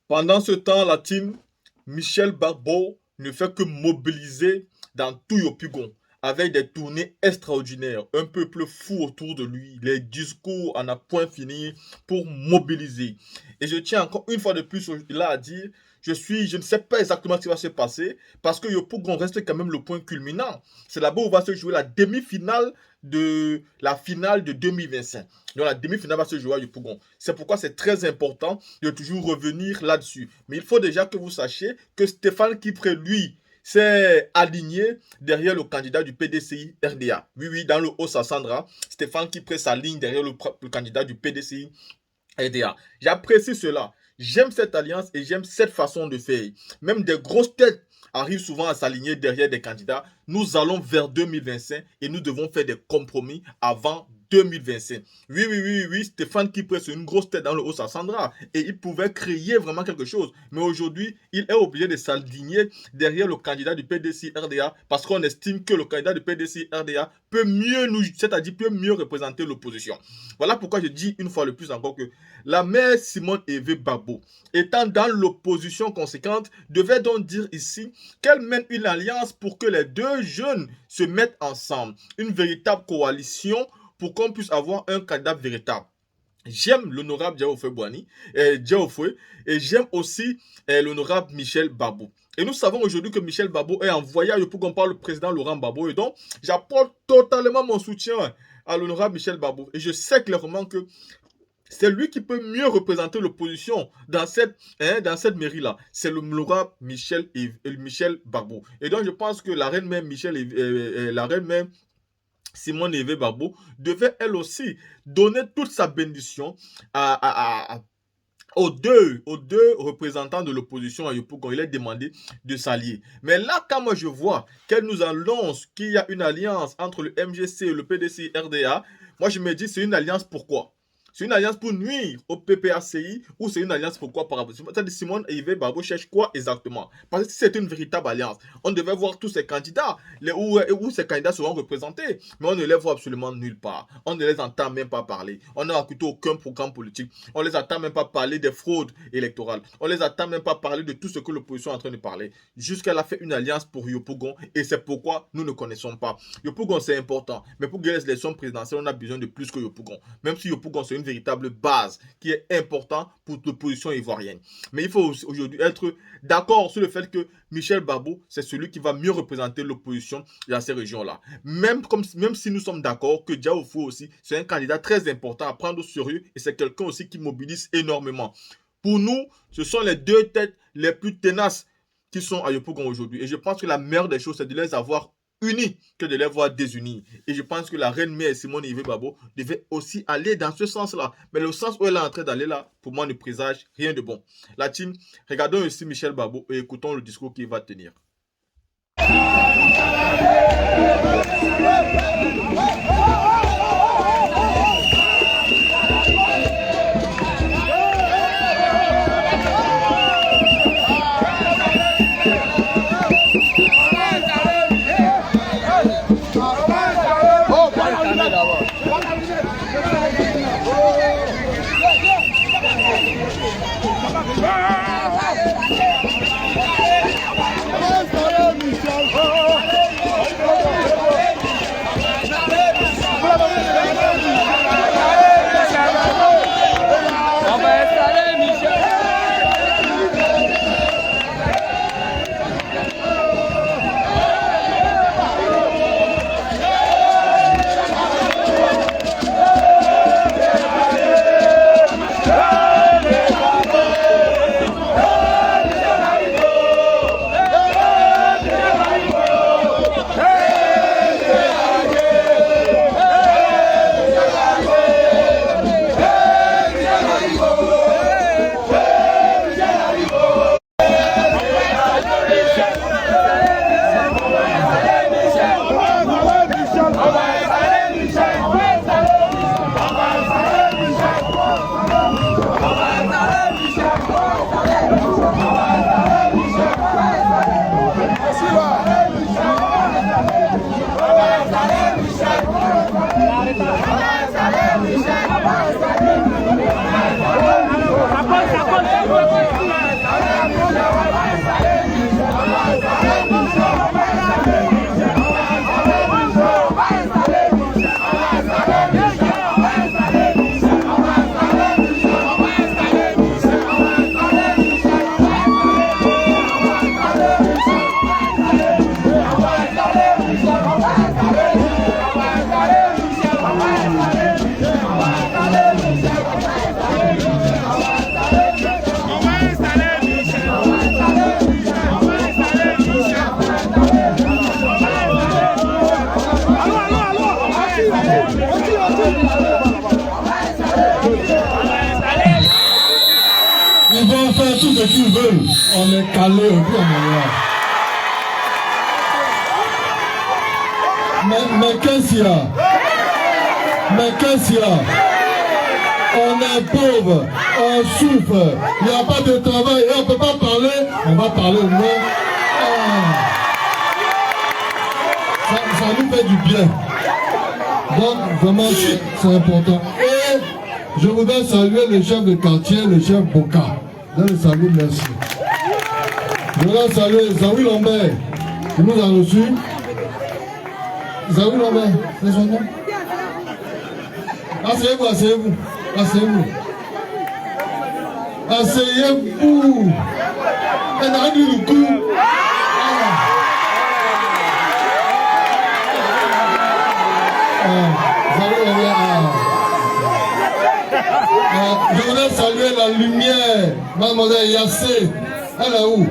Pendant ce temps, la team Michel Barbeau ne fait que mobiliser dans tout Yopougon avec des tournées extraordinaires, un peuple fou autour de lui, les discours en a point fini pour mobiliser. Et je tiens encore une fois de plus là à dire, je ne sais pas exactement ce qui va se passer parce que Yopougon reste quand même le point culminant. C'est là-bas où va se jouer la demi-finale de la finale de 2025. Donc la demi-finale va se jouer à Yopougon. C'est pourquoi c'est très important de toujours revenir là-dessus. Mais il faut déjà que vous sachiez que Stéphane Kipré, lui, s'est aligné derrière le candidat du PDCI RDA. Oui, oui, dans le Haut-Sassandra, Stéphane Kipré s'aligne derrière le candidat du PDCI RDA. J'apprécie cela. J'aime cette alliance et j'aime cette façon de faire. Même des grosses têtes arrivent souvent à s'aligner derrière des candidats. Nous allons vers 2025 et nous devons faire des compromis avant 2025. Oui, oui, oui, oui, Stéphane Kipré, c'est une grosse tête dans le Haut-Sassandra et il pouvait créer vraiment quelque chose. Mais aujourd'hui, il est obligé de s'aligner derrière le candidat du PDC RDA parce qu'on estime que le candidat du PDC RDA peut mieux nous, c'est-à-dire peut mieux représenter l'opposition. Voilà pourquoi je dis une fois de plus encore que la mère Simone Eve Babo, étant dans l'opposition conséquente, devait donc dire ici qu'elle mène une alliance pour que les deux jeunes se mettent ensemble. Une véritable coalition pour qu'on puisse avoir un candidat véritable. J'aime l'honorable Diaofé Boani, et j'aime aussi l'honorable Michel Babo. Et nous savons aujourd'hui que Michel Babo est en voyage pour qu'on parle le président Laurent Babo. Et donc, j'apporte totalement mon soutien à l'honorable Michel Babo. Et je sais clairement que c'est lui qui peut mieux représenter l'opposition dans cette mairie-là. C'est l'honorable Michel Babo. Et donc, je pense que la reine-mère la reine-mère Simone Eve Babo devait elle aussi donner toute sa bénédiction aux deux représentants de l'opposition à Yopougon. Il est demandé de s'allier. Mais là, quand moi je vois qu'elle nous annonce qu'il y a une alliance entre le MGC et le PDC RDA, moi je me dis c'est une alliance pourquoi? C'est une alliance pour nuire au PPACI ou c'est une alliance pourquoi par rapport à Simone et Yves Babo cherche quoi exactement? Parce que si c'est une véritable alliance, on devait voir tous ces candidats, où ces candidats seront représentés, mais on ne les voit absolument nulle part. On ne les entend même pas parler. On n'a écouté aucun programme politique. On ne les entend même pas parler des fraudes électorales. On ne les entend même pas parler de tout ce que l'opposition est en train de parler. Jusqu'elle a fait une alliance pour Yopougon et c'est pourquoi nous ne connaissons pas. Yopougon c'est important, mais pour gagner les élections présidentielles, on a besoin de plus que Yopougon. Même si Yopougon c'est une véritable base qui est importante pour l'opposition ivoirienne. Mais il faut aujourd'hui être d'accord sur le fait que Michel Babo, c'est celui qui va mieux représenter l'opposition dans ces régions-là. Même si nous sommes d'accord que Diaofo aussi, c'est un candidat très important à prendre au sérieux et c'est quelqu'un aussi qui mobilise énormément. Pour nous, ce sont les deux têtes les plus tenaces qui sont à Yopougon aujourd'hui. Et je pense que la meilleure des choses, c'est de les avoir unis que de les voir désunis. Et je pense que la reine-mère Simone Yves Babo devait aussi aller dans ce sens-là. Mais le sens où elle est en train d'aller là, pour moi, ne présage rien de bon. La team, regardons ici Michel Babo et écoutons le discours qu'il va tenir. Ils vont faire tout ce qu'ils veulent. On est calé au plus en mais qu'est-ce qu'il y a? Mais qu'est-ce qu'il y a? On est pauvre, on souffre, il n'y a pas de travail et on ne peut pas parler. On va parler au moins. Ça nous fait du bien. Donc vraiment c'est important. Et je voudrais saluer le chef de quartier, le chef Boka. Je le salue, merci. Je voudrais saluer Zawi Lambert, qui nous a reçus. Zawi Lambert, c'est son nom? Asseyez-vous, asseyez-vous, asseyez-vous. Asseyez-vous. Elle a dit le coup. Je voudrais saluer la lumière, mademoiselle Yassé. Elle est où?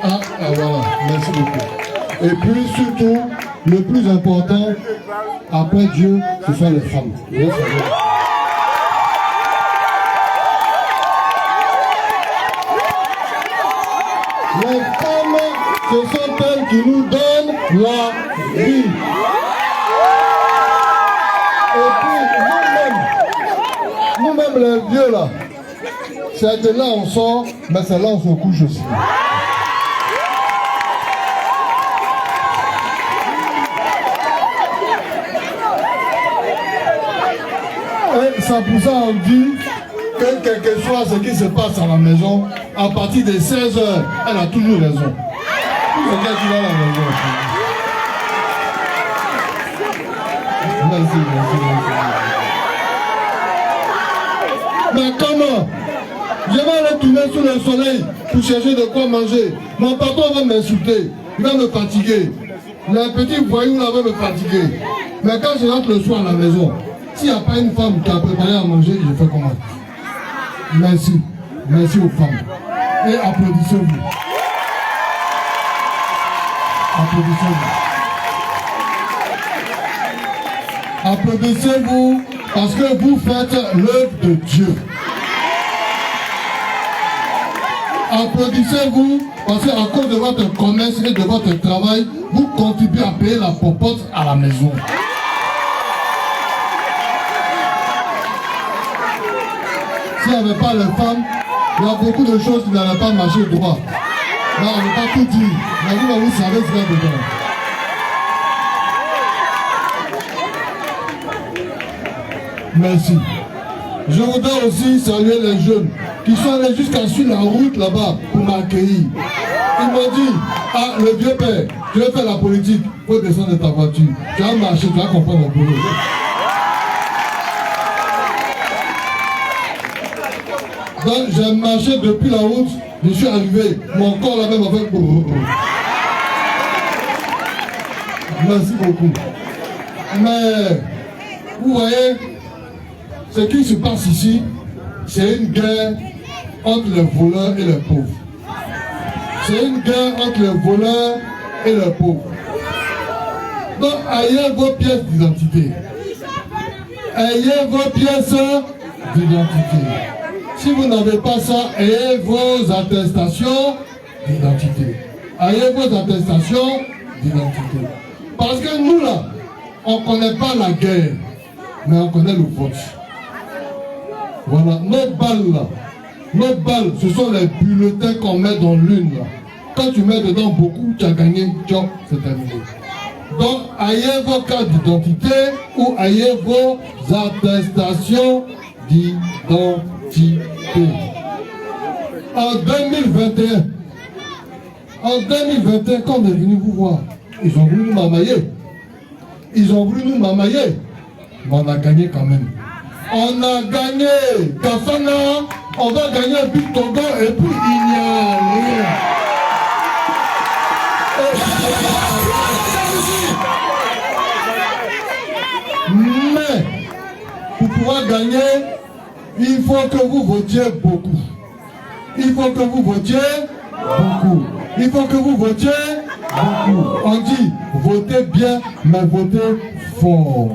Voilà, merci beaucoup. Et puis surtout, le plus important, après Dieu, ce sont les femmes. Les femmes, ce sont elles qui nous donnent la vie. Et puis nous-mêmes les vieux là, c'est de là on sort, mais c'est là on se couche aussi. Et ça pour ça on dit que quel que soit ce qui se passe à la maison, à partir de 16 h, elle a toujours raison. Tout ce qu'elle dit là, elle a raison. Merci, merci. Mais comment? Je vais aller tourner sous le soleil pour chercher de quoi manger. Mon papa va m'insulter, il va me fatiguer. Les petits voyous là vont me fatiguer. Mais quand je rentre le soir à la maison, s'il n'y a pas une femme qui a préparé à manger, je fais comment? Merci. Merci aux femmes. Et applaudissez-vous. Applaudissez-vous. Applaudissez-vous parce que vous faites l'œuvre de Dieu. Applaudissez-vous parce qu'à cause de votre commerce et de votre travail, vous contribuez à payer la popote à la maison. S'il n'y avait pas les femmes, il y a beaucoup de choses qui n'allaient pas marcher droit. Là, on ne peut pas tout dire. Mais vous savez ce qu'il y a dedans. Merci. Je voudrais aussi saluer les jeunes qui sont allés jusqu'à sur la route là-bas pour m'accueillir. Ils m'ont dit, ah, le vieux père, tu veux faire la politique, il faut descendre de ta voiture. Tu vas marcher, tu vas comprendre le boulot. Donc j'ai marché depuis la route, je suis arrivé, mon corps là même avec... Merci beaucoup. Mais, vous voyez, ce qui se passe ici, c'est une guerre entre les voleurs et les pauvres. C'est une guerre entre les voleurs et les pauvres. Donc, ayez vos pièces d'identité. Ayez vos pièces d'identité. Si vous n'avez pas ça, ayez vos attestations d'identité. Ayez vos attestations d'identité. Parce que nous là, on ne connaît pas la guerre, mais on connaît le vote. Voilà, notre balle, ce sont les bulletins qu'on met dans l'une. Quand tu mets dedans beaucoup, tu as gagné, c'est terminé. Donc, ayez vos cartes d'identité ou ayez vos attestations d'identité. En 2021, quand on est venu vous voir, ils ont voulu nous mamailler. Mais on a gagné quand même. On a gagné. Kafana, on va gagner un but Togo et puis il n'y a rien. Mais, pour pouvoir gagner, il faut que vous votiez beaucoup. Il faut que vous votiez beaucoup. Il faut que vous votiez beaucoup. On dit, votez bien, mais votez fort.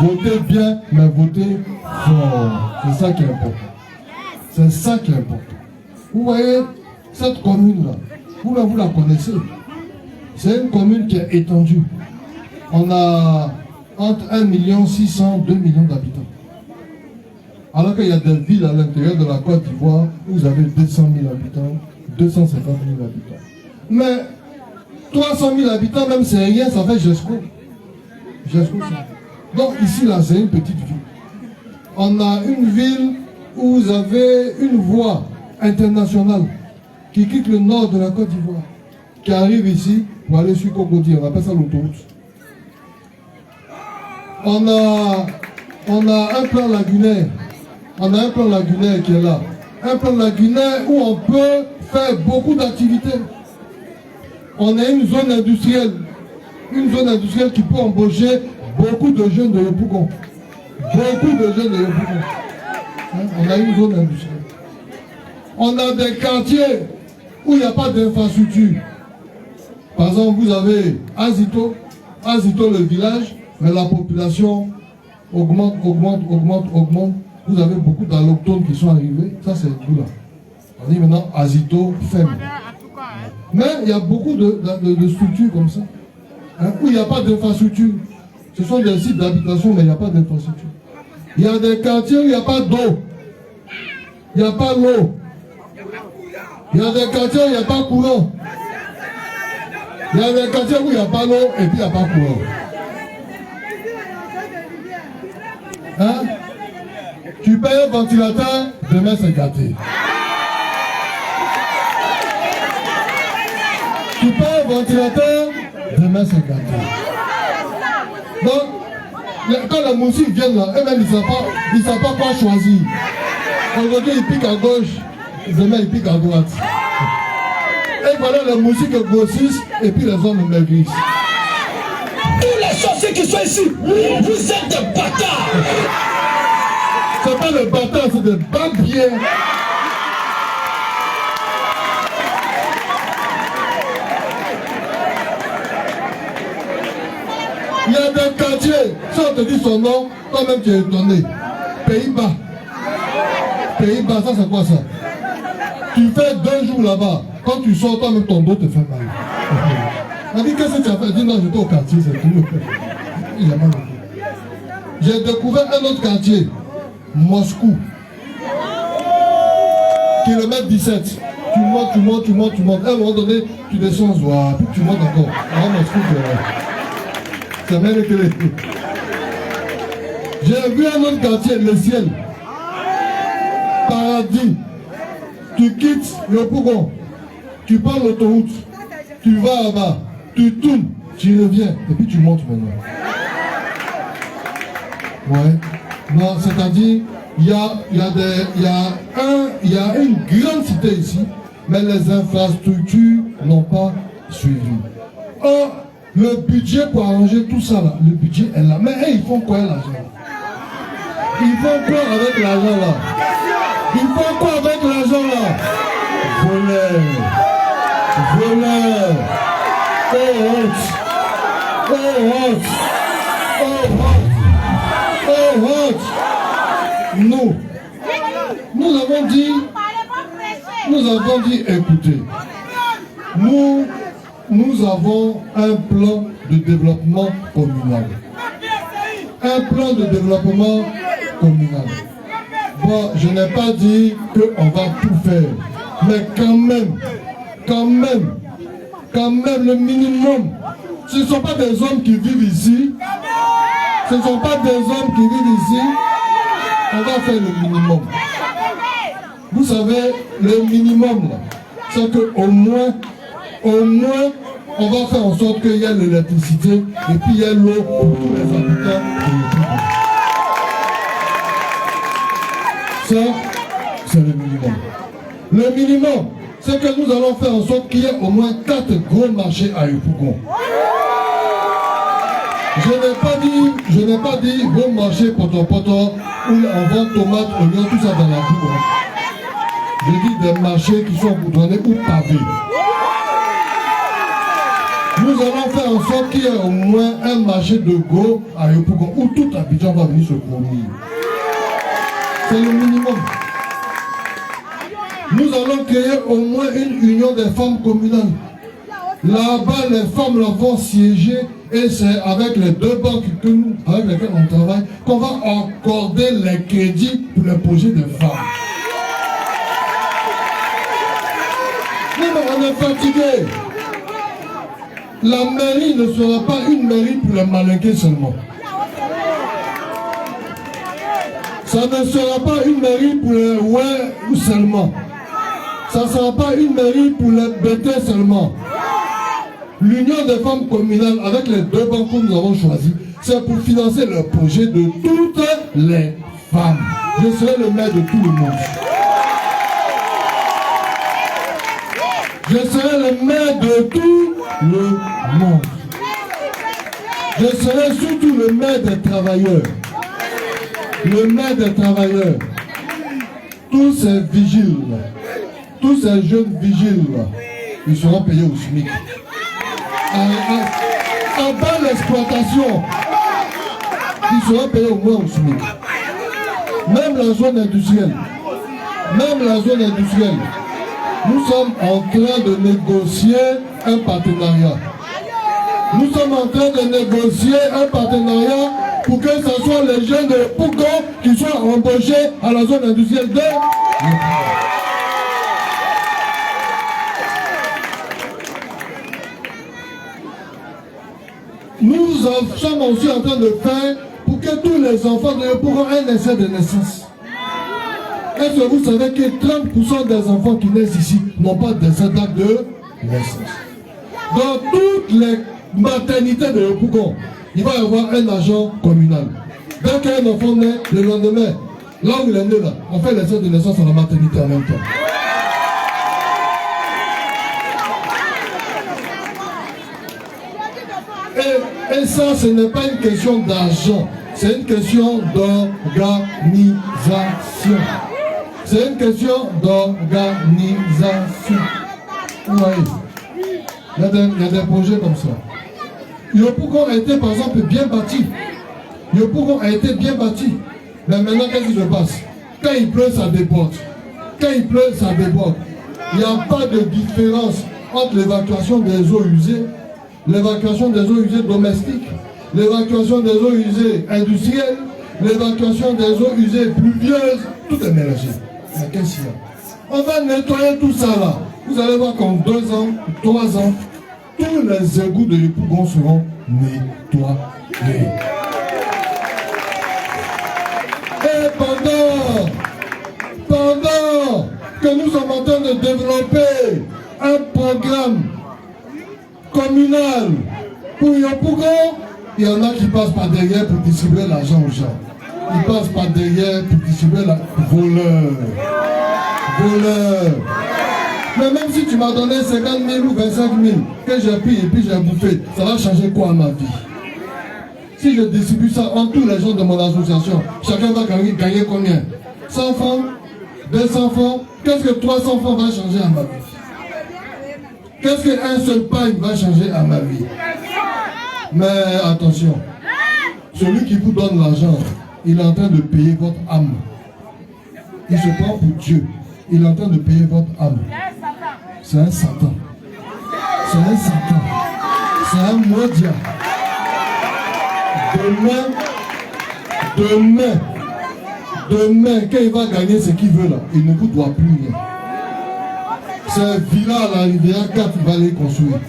Votez bien, mais votez fort. C'est ça qui est important. C'est ça qui est important. Vous voyez, cette commune-là, vous la connaissez. C'est une commune qui est étendue. On a entre 1 600 000 2 millions d'habitants. Alors qu'il y a des villes à l'intérieur de la Côte d'Ivoire où vous avez 200 000 habitants, 250 000 habitants. Mais 300 000 habitants, même c'est rien, ça fait GESCO. GESCO, ça. Donc ici, là, c'est une petite ville. On a une ville où vous avez une voie internationale qui quitte le nord de la Côte d'Ivoire, qui arrive ici pour aller sur Cocody, on appelle ça l'autoroute. On a un plan lagunaire. On a un plan lagunaire qui est là. Un plan lagunaire où on peut faire beaucoup d'activités. On a une zone industrielle. Une zone industrielle qui peut embaucher beaucoup de jeunes de Yopougon. Beaucoup de jeunes de Yopougon. On a une zone industrielle. On a des quartiers où il n'y a pas d'infrastructure. Par exemple, vous avez Azito le village, mais la population augmente. Vous avez beaucoup d'allochtones qui sont arrivés. Ça, c'est tout là. On dit maintenant Azito faible. Mais il y a beaucoup de structures comme ça, où il n'y a pas d'infrastructure. Ce sont des sites d'habitation, mais il n'y a pas d'infrastructure. Il y a des quartiers où il n'y a pas d'eau. Il n'y a pas l'eau. Il y a des quartiers où il n'y a pas courant. Il y a des quartiers où il n'y a pas l'eau et puis il n'y a pas courant. Hein? Tu payes un ventilateur, demain c'est gâté. Tu payes un ventilateur, demain c'est gâté. Donc, quand les moustiques viennent là, eux-mêmes ils ne savent pas quoi choisir. Aujourd'hui ils piquent à gauche, demain ils piquent à droite. Et voilà les moustiques grossissent et puis les hommes maigrissent. Tous les sorciers qui sont ici, vous êtes des bâtards. C'est pas des bâtards, c'est des barbiers. Il y a des quartiers, si on te dit son nom, toi-même tu es étonné. Pays-Bas. Pays-Bas, ça c'est quoi ça? Tu fais 2 jours là-bas, quand tu sors, toi-même ton dos te fait mal. On dit qu'est-ce que tu as fait? Dis non, j'étais au quartier, c'est tout. Il a mal. J'ai découvert un autre quartier, Moscou. Kilomètre 17. Tu montes. À un moment donné, tu descends, puis tu montes encore. À Moscou, c'est même éclairé. J'ai vu un autre quartier, le ciel. Paradis. Tu quittes le Pougon. Tu prends l'autoroute. Tu vas là-bas. Tu tournes. Tu reviens. Et puis tu montes maintenant. Ouais. Non, c'est-à-dire, il y a une grande cité ici, mais les infrastructures n'ont pas suivi. Or, le budget pour arranger tout ça là, le budget est là. Mais ils font quoi l'argent? Ils font quoi avec l'argent là? Ils font quoi avec l'argent là? Voler. Oh honte. Nous avons dit, écoutez, nous avons un plan de développement communal. Un plan de développement communal. Bon, je n'ai pas dit qu'on va tout faire, mais quand même, le minimum. Ce ne sont pas des hommes qui vivent ici. Ce ne sont pas des hommes qui vivent ici. On va faire le minimum. Vous savez, le minimum, c'est qu'au moins, on va faire en sorte qu'il y ait l'électricité et puis il y ait l'eau pour tous les habitants. Ça, c'est le minimum. Le minimum, c'est que nous allons faire en sorte qu'il y ait au moins 4 gros marchés à Yopougon. Je n'ai pas dit gros marché poto où on vend tomates, oignons, tout ça dans la boue. Je dis des marchés qui sont goudronnés ou pavés. Nous allons faire en sorte qu'il y ait au moins un marché de go à Yopougon où tout Abidjan va venir se promener. C'est le minimum. nous allons créer au moins une union des femmes communales. Là-bas, les femmes là vont siéger et c'est avec les deux banques avec lesquelles on travaille qu'on va accorder les crédits pour les projets de femmes. Non, mais on est fatigué. La mairie ne sera pas une mairie pour les malinqués seulement. Ça ne sera pas une mairie pour les ouais seulement. Ça ne sera pas une mairie pour les bêtés seulement. L'union des femmes communales avec les deux banques que nous avons choisis, c'est pour financer le projet de toutes les femmes. Je serai le maire de tout le monde. Je serai le maire de tout le monde. Je serai surtout le maire des travailleurs. Le maire des travailleurs. Tous ces vigiles, tous ces jeunes vigiles, ils seront payés au SMIC. En bas l'exploitation, ils seront payés au moins au SMIC. Même la zone industrielle, nous sommes en train de négocier un partenariat. Nous sommes en train de négocier un partenariat pour que ce soit les jeunes de Pougon qui soient embauchés à la zone industrielle de... Nous sommes aussi en train de faire pour que tous les enfants de Pougon aient un essai de naissance. Est-ce que vous savez que 30% des enfants qui naissent ici n'ont pas d'essai d'acte de naissance? Dans toutes les maternités de Pougon, il va y avoir un agent communal. Dès qu'un enfant naît, le lendemain, là où il est né, là, on fait l'essai de naissance à la maternité en même temps. Et ça, ce n'est pas une question d'argent, c'est une question d'organisation. C'est une question d'organisation. Oui. Il y a des projets comme ça. Yopougon a été par exemple bien bâti. Yopougon a été bien bâti. Mais maintenant, qu'est-ce qui se passe? Quand il pleut, ça déborde. Quand il pleut, ça déborde. Il n'y a pas de différence entre l'évacuation des eaux usées, l'évacuation des eaux usées domestiques, l'évacuation des eaux usées industrielles, l'évacuation des eaux usées pluvieuses. Tout est mélangé. Mais qu'est-ce qu'il y a? On va nettoyer tout ça là. Vous allez voir qu'en 2 ans, 3 ans, tous les égouts de Yopougon seront nettoyés. Et pendant que nous sommes en train de développer un programme communal pour Yopougon, il y en a qui passent par derrière pour distribuer l'argent aux gens. Ils passent par derrière pour distribuer la... Voleur. Mais même si tu m'as donné 50 000 ou 25 000 que j'ai pris et puis j'ai bouffé, ça va changer quoi à ma vie? Si je distribue ça en tous les gens de mon association, chacun va gagner combien? 100 francs? 200 francs? Qu'est-ce que 300 francs va changer à ma vie? Qu'est-ce qu'un seul pain va changer à ma vie? Mais attention, celui qui vous donne l'argent, il est en train de payer votre âme. Il se prend pour Dieu. Il est en train de payer votre âme. C'est un Satan. C'est un Satan. C'est un maudit. Demain, quand il va gagner ce qu'il veut là, il ne vous doit plus rien. C'est villa à la rivière 4, il va les construire.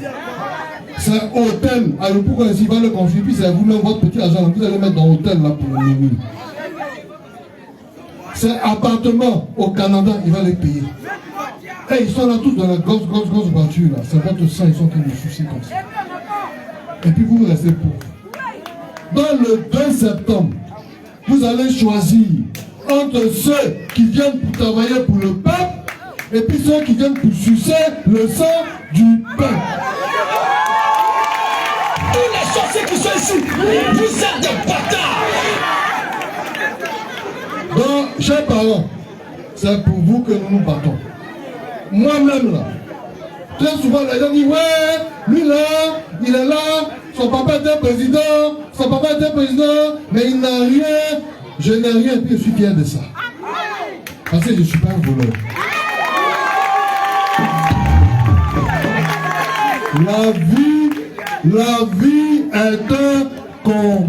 C'est un hôtel. Alors pourquoi il va le construire? Puis c'est vous-même votre petit argent. Vous allez mettre dans l'hôtel là pour le nuit. C'est appartement au Canada, il va les payer. Et ils sont là tous dans la grosse voiture là. C'est votre sang, ils sont en train de soucier comme ça. Et puis vous restez pauvres. Dans le 2 septembre, vous allez choisir entre ceux qui viennent pour travailler pour le peuple et puis ceux qui viennent pour sucer le sang du peuple. Tous les sorciers qui sont ici, vous êtes des bâtards. Donc, chers parents, c'est pour vous que nous nous battons. Moi-même là, très souvent les gens disent ouais, lui là, il est là, son papa était président, mais il n'a rien, je n'ai rien, puis je suis fier de ça. Parce que je ne suis pas un voleur. La vie est un combat.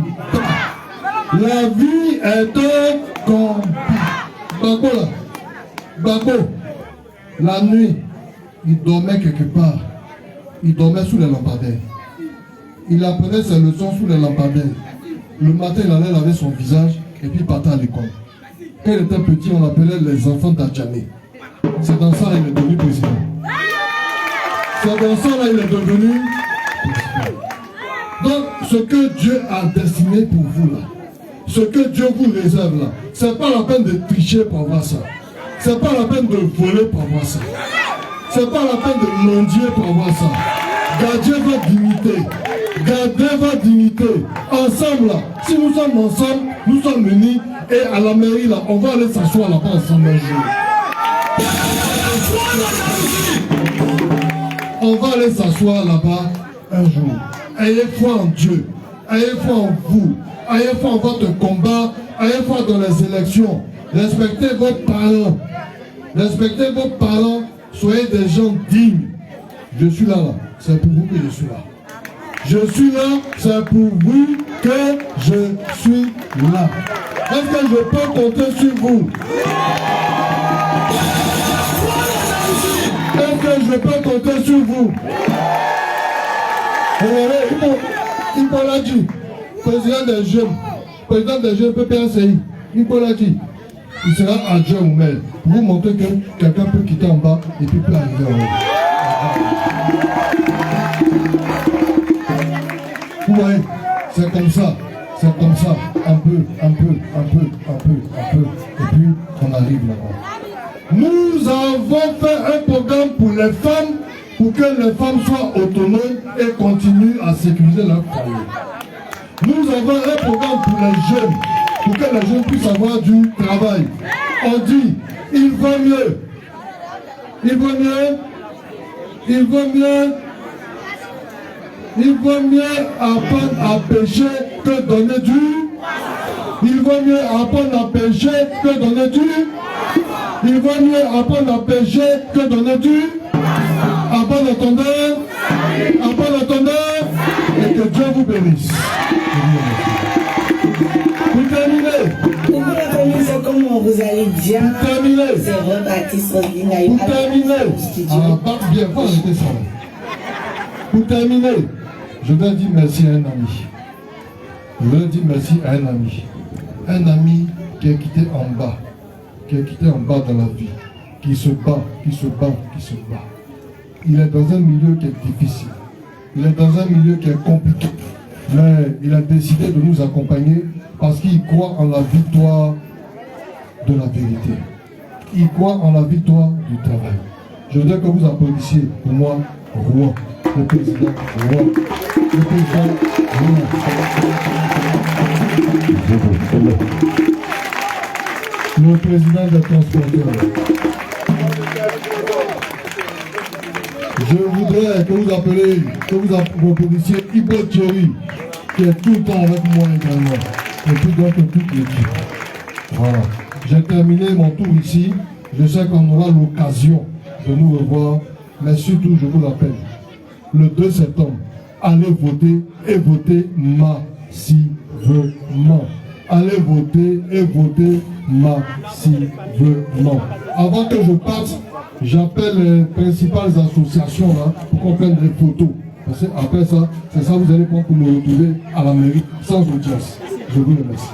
La vie est un combat. Babo, la nuit, il dormait quelque part. Il dormait sous les lampadaires. Il apprenait ses leçons sous les lampadaires. Le matin, il allait laver son visage et puis partait à l'école. Quand il était petit, on l'appelait les enfants d'Adjamé. C'est dans ça qu'il est devenu président. C'est dans ça là il est devenu président. Donc, ce que Dieu a destiné pour vous là, ce que Dieu vous réserve là, c'est pas la peine de tricher pour avoir ça. C'est pas la peine de voler pour avoir ça. C'est pas la peine de mendier pour avoir ça. Gardez votre dignité. Gardez votre dignité. Ensemble là, si nous sommes ensemble, nous sommes unis. Et à la mairie là, on va aller s'asseoir là-bas ensemble un jour. On va aller s'asseoir là-bas un jour. Ayez foi en Dieu. Ayez foi en vous. Ayez foi en votre combat. Ayez foi dans les élections. Respectez vos parents. Respectez vos parents. Soyez des gens dignes. Je suis là. C'est pour vous que je suis là. Je suis là. C'est pour vous que je suis là. Est-ce que je peux compter sur vous? Est-ce que je peux compter sur vous? Il l'a dit, président des jeunes PPACI, il l'a dit, il sera adjoint au maire. Pour vous montrer que quelqu'un peut quitter en bas et puis peut arriver en haut. Vous voyez, c'est comme ça, un peu, et puis on arrive là-bas. Nous avons fait un programme pour les femmes, pour que les femmes soient autonomes et continuent à sécuriser leur foyer. Nous avons un programme pour les jeunes, pour que les jeunes puissent avoir du travail. On dit, il vaut mieux apprendre à pêcher que donner du. Il vaut mieux apprendre à pêcher que donner du. Il vaut mieux apprendre à pêcher que donner du. À bon entendeur, et que Dieu vous bénisse. Vous terminez. Pour vous reconnaître comment vous allez bien. Vous terminez. C'est votre artiste Rodin. Vous terminez. Ah, bien, faut arrêter ça. Pour terminer, je dois dire merci à un ami. Je dois dire merci à un ami. Un ami qui est quitté en bas. Qui est quitté en bas dans la vie. Qui se bat. Il est dans un milieu qui est difficile. Il est dans un milieu qui est compliqué. Mais il a décidé de nous accompagner parce qu'il croit en la victoire de la vérité. Il croit en la victoire du travail. Je voudrais que vous applaudissiez pour moi, Roi, le président Roi. Le président Roi. Le président des transporteurs. Je voudrais que vous appeliez, que vous applaudissiez Ibo Thierry, qui est tout le temps avec moi également. Et puis donc toute l'équipe. Voilà. J'ai terminé mon tour ici. Je sais qu'on aura l'occasion de nous revoir. Mais surtout, je vous rappelle, le 2 septembre, allez voter et voter massivement. Allez voter et voter massivement. Avant que je parte, j'appelle les principales associations là, pour qu'on prenne des photos. Parce qu'après ça, c'est ça vous allez prendre pour me retrouver à la mairie sans audience. Je vous remercie.